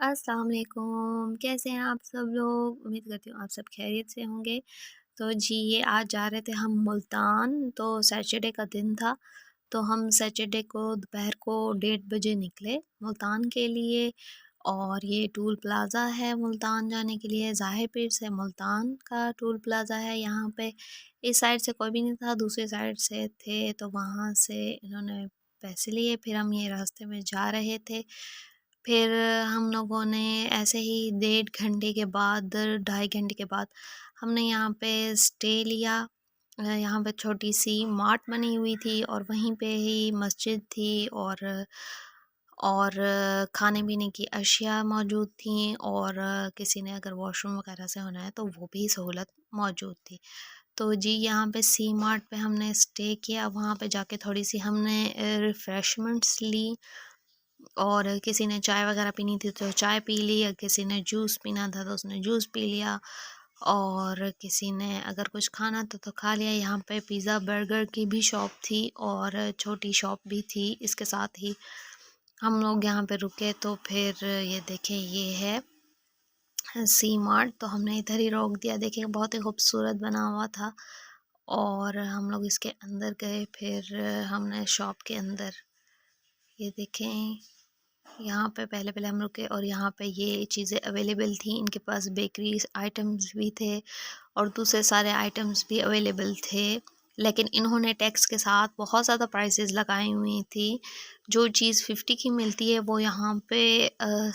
अस्सलाम वालेकुम, कैसे हैं आप सब लोग? उम्मीद करती हूँ आप सब खैरियत से होंगे। तो जी, ये आज जा रहे थे हम मुल्तान, तो सैटरडे का दिन था, तो हम सैटरडे को दोपहर को 1:30 बजे निकले मुल्तान के लिए। और ये टोल प्लाज़ा है मुल्तान जाने के लिए, ज़ाहिर पीर से मुल्तान का टोल प्लाज़ा है यहाँ पे। इस साइड से कोई भी नहीं था, दूसरी साइड से थे, तो वहाँ से इन्होंने पैसे लिए, फिर हम ये रास्ते में जा रहे थे। फिर हम लोगों ने ऐसे ही 1.5 घंटे के बाद, 2.5 घंटे के बाद हमने यहाँ पे स्टे लिया। यहाँ पे छोटी-सी मार्ट बनी हुई थी और वहीं पे ही मस्जिद थी और खाने-पीने की अशिया मौजूद थीं और किसी ने अगर वॉशरूम वगैरह से होना है तो वो भी सहूलत मौजूद थी। तो जी, यहाँ पे सी मार्ट पे हमने स्टे किया, वहाँ पे जाके थोड़ी-सी हमने रिफ्रेशमेंट्स ली और किसी ने चाय वगैरह पीनी थी तो चाय पी ली, या किसी ने जूस पीना था तो उसने जूस पी लिया, और किसी ने अगर कुछ खाना था तो खा लिया। यहाँ पे पिज़्ज़ा बर्गर की भी शॉप थी और छोटी शॉप भी थी। इसके साथ ही हम लोग यहाँ पे रुके, तो फिर ये देखें, ये है सी मार्ट। तो हमने इधर ही रोक दिया, देखिए बहुत ही खूबसूरत बना हुआ था और हम लोग इसके अंदर गए। फिर हमने शॉप के अंदर, ये देखें, यहाँ पे पहले-पहले हम रुके और यहाँ पे ये चीज़ें अवेलेबल थी। इनके पास बेकरी आइटम्स भी थे और दूसरे सारे आइटम्स भी अवेलेबल थे। लेकिन इन्होंने टैक्स के साथ बहुत ज़्यादा प्राइसेस लगाई हुई थी। जो चीज़ 50 की मिलती है वो यहाँ पे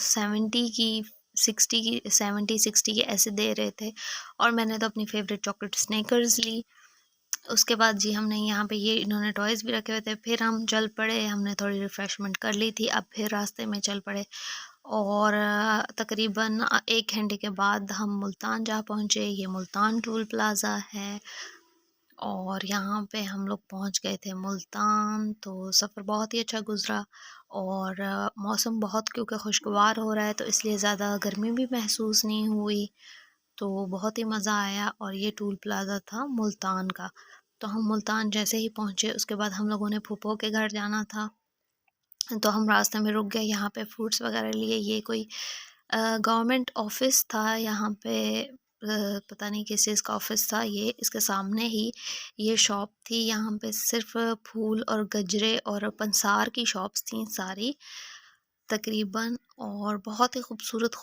70 की, 60 की, 70-60 की ऐसे दे रहे थे। और मैंने तो अपनी फ़ेवरेट चॉकलेट स्निकर्स ली। उसके बाद जी, हमने यहाँ पे ये इन्होंने टॉयज़ भी रखे हुए थे। फिर हम चल पड़े, हमने थोड़ी रिफ़्रेशमेंट कर ली थी, अब फिर रास्ते में चल पड़े और तकरीबन 1 घंटे के बाद हम मुल्तान जा पहुँचे। ये मुल्तान टोल प्लाज़ा है और यहाँ पे हम लोग पहुँच गए थे मुल्तान। तो सफ़र बहुत ही अच्छा गुज़रा और मौसम बहुत क्योंकि खुशगवार हो रहा है, तो इसलिए ज़्यादा गर्मी भी महसूस नहीं हुई। तो बहुत ही मज़ा आया और ये टोल प्लाज़ा था मुल्तान का। तो हम मुल्तान जैसे ही पहुँचे, उसके बाद हम लोगों ने फूफो के घर जाना था, तो हम रास्ते में रुक गए, यहाँ पे फ्रूट्स वग़ैरह लिए। ये कोई गवर्नमेंट ऑफ़िस था यहाँ पे, पता नहीं किस चीज़ का ऑफ़िस था ये। इसके सामने ही ये शॉप थी, यहाँ पे सिर्फ़ फूल और गजरे और पंसार की शॉप्स थीं सारी तकरीबन। और बहुत ही खूबसूरत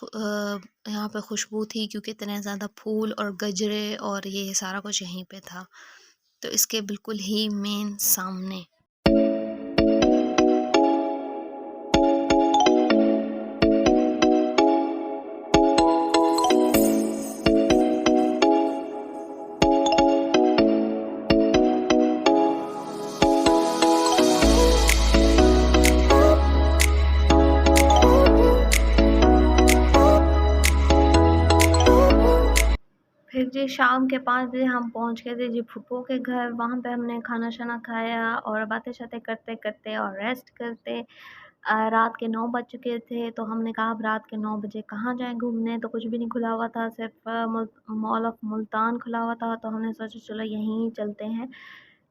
यहाँ पे खुशबू थी क्योंकि इतने ज़्यादा फूल और गजरे और ये सारा कुछ यहीं पे था। तो इसके बिल्कुल ही मेन सामने। फिर जी शाम के 5 बजे हम पहुँच गए थे जी फूफो के घर। वहाँ पे हमने खाना-शाना खाया और बातें-शातें करते-करते और रेस्ट करते रात के 9 बज चुके थे। तो हमने कहा अब रात के 9 बजे कहाँ जाएँ घूमने, तो कुछ भी नहीं खुला हुआ था, सिर्फ़ मॉल ऑफ मुल्तान खुला हुआ था। तो हमने सोचा चलो यहीं चलते हैं,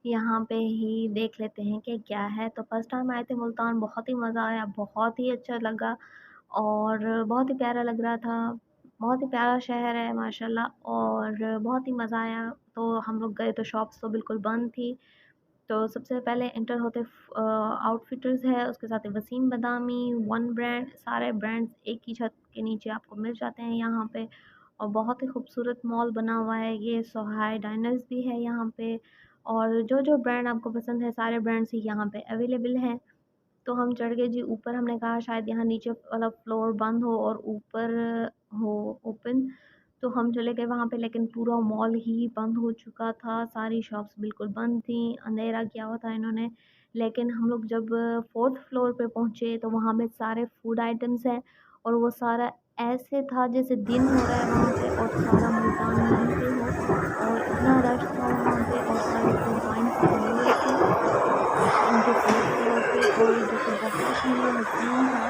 यहाँ पे ही देख लेते हैं कि क्या है। तो फर्स्ट टाइम आए थे मुल्तान, बहुत ही मज़ा आया, बहुत ही अच्छा लगा और बहुत ही प्यारा लग रहा था। बहुत ही प्यारा शहर है माशाल्लाह और बहुत ही मज़ा आया। तो हम लोग गए तो शॉप्स तो बिल्कुल बंद थी। तो सबसे पहले एंटर होते आउटफिटर्स है, उसके साथ ही वसीम बदामी, वन ब्रांड, सारे ब्रांड्स एक ही छत के नीचे आपको मिल जाते हैं यहाँ पे। और बहुत ही खूबसूरत मॉल बना हुआ है ये, सोहाई डाइनर्स भी है यहाँ पे और जो-जो ब्रांड आपको पसंद है सारे ब्रांड्स ही यहाँ पे अवेलेबल हैं। तो हम चढ़ गए जी ऊपर, हमने कहा शायद यहाँ नीचे वाला फ्लोर बंद हो और ऊपर हो ओपन। तो हम चले गए वहाँ पे, लेकिन पूरा मॉल ही बंद हो चुका था, सारी शॉप्स बिल्कुल बंद थीं, अंधेरा किया हुआ था इन्होंने। लेकिन हम लोग जब 4th फ्लोर पे पहुँचे तो वहाँ पे सारे फूड आइटम्स हैं और वो सारा ऐसे था जैसे दिन हो रहा है वहाँ पे और सारा मुल्तान यहीं पे हो। और इतना रश था वहाँ पे और सारे फूड लाइन से लगे हुए थे उनके 4th फ्लोर पे, और जो कि बहुत ही हसीन था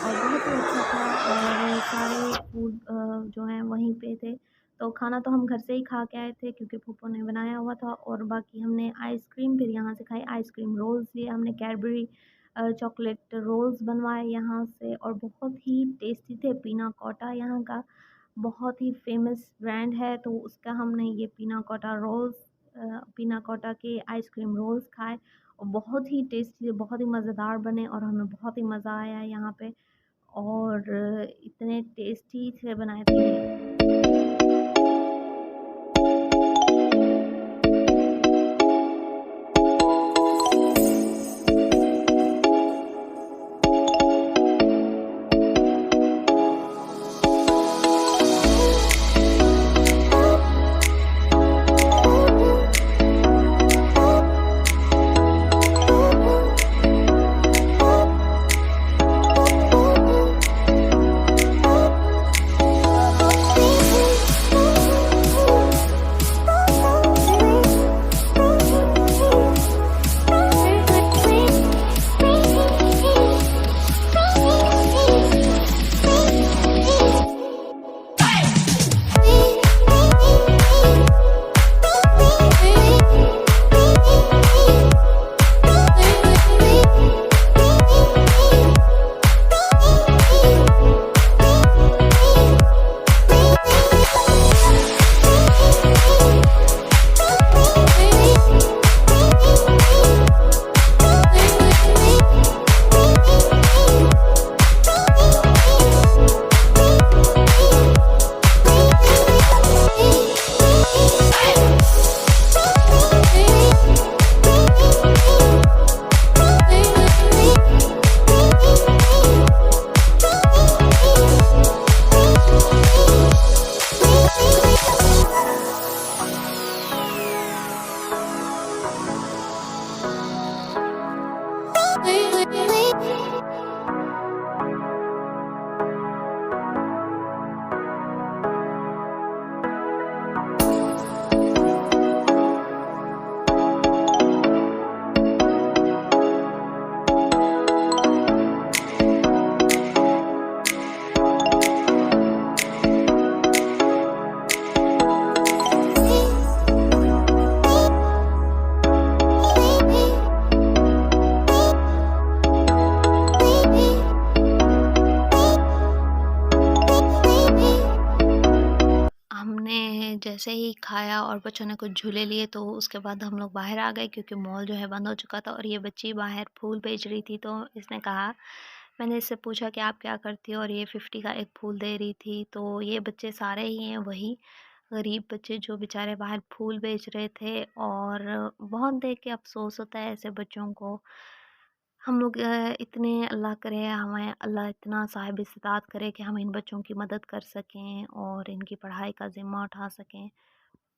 और बहुत ही अच्छा था। और सारे फूड जो हैं वहीं पे थे। तो खाना तो हम घर से ही खा के आए थे क्योंकि फूफो ने बनाया हुआ था, और बाकी हमने आइसक्रीम फिर यहाँ से खाई, आइसक्रीम रोल्स लिए हमने, कैडबरी चॉकलेट रोल्स बनवाए यहाँ से और बहुत ही टेस्टी थे। पीना कोटा यहाँ का बहुत ही फ़ेमस ब्रांड है, तो उसका हमने ये पीना कोटा रोल्स पीना कोटा के आइसक्रीम रोल्स खाए और बहुत ही टेस्टी, बहुत ही मज़ेदार बने और हमें बहुत ही मज़ा आया यहाँ पे और इतने टेस्टी से बनाए थे ये। हमने जैसे ही खाया और बच्चों ने कुछ झूले लिए तो उसके बाद हम लोग बाहर आ गए क्योंकि मॉल जो है बंद हो चुका था और ये बच्ची बाहर फूल बेच रही थी तो इसने कहा मैंने इससे पूछा कि आप क्या करती हो और ये 50 का एक फूल दे रही थी। तो ये बच्चे सारे ही हैं वही गरीब बच्चे जो बेचारे बाहर फूल बेच रहे थे और बहुत देख के अफ़सोस होता है ऐसे बच्चों को। हम लोग इतने अल्लाह करे हमें अल्लाह इतना साहिब इस्तिताअत करे कि हम इन बच्चों की मदद कर सकें और इनकी पढ़ाई का ज़िम्मा उठा सकें।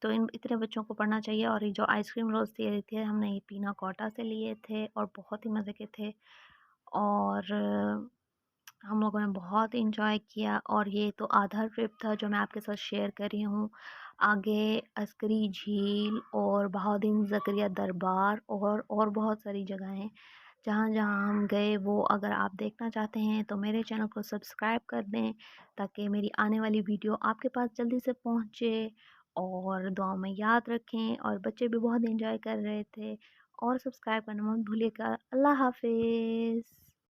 तो इन इतने बच्चों को पढ़ना चाहिए और ये जो आइसक्रीम रोल्स दे रही थी हमने ये पीना कोटा से लिए थे और बहुत ही मज़े के थे और हम लोगों ने बहुत एंजॉय किया और ये तो आधा ट्रिप था जो मैं आपके साथ शेयर कर रही हूँ। आगे अस्करी झील और बहाउद्दीन ज़करिया दरबार और बहुत सारी जगह हैं जहाँ-जहाँ हम गए वो अगर आप देखना चाहते हैं तो मेरे चैनल को सब्सक्राइब कर दें ताकि मेरी आने वाली वीडियो आपके पास जल्दी से पहुँचे और दुआ में याद रखें और बच्चे भी बहुत एंजॉय कर रहे थे और सब्सक्राइब करना मत भूलिएगा। अल्लाह हाफ़िज़।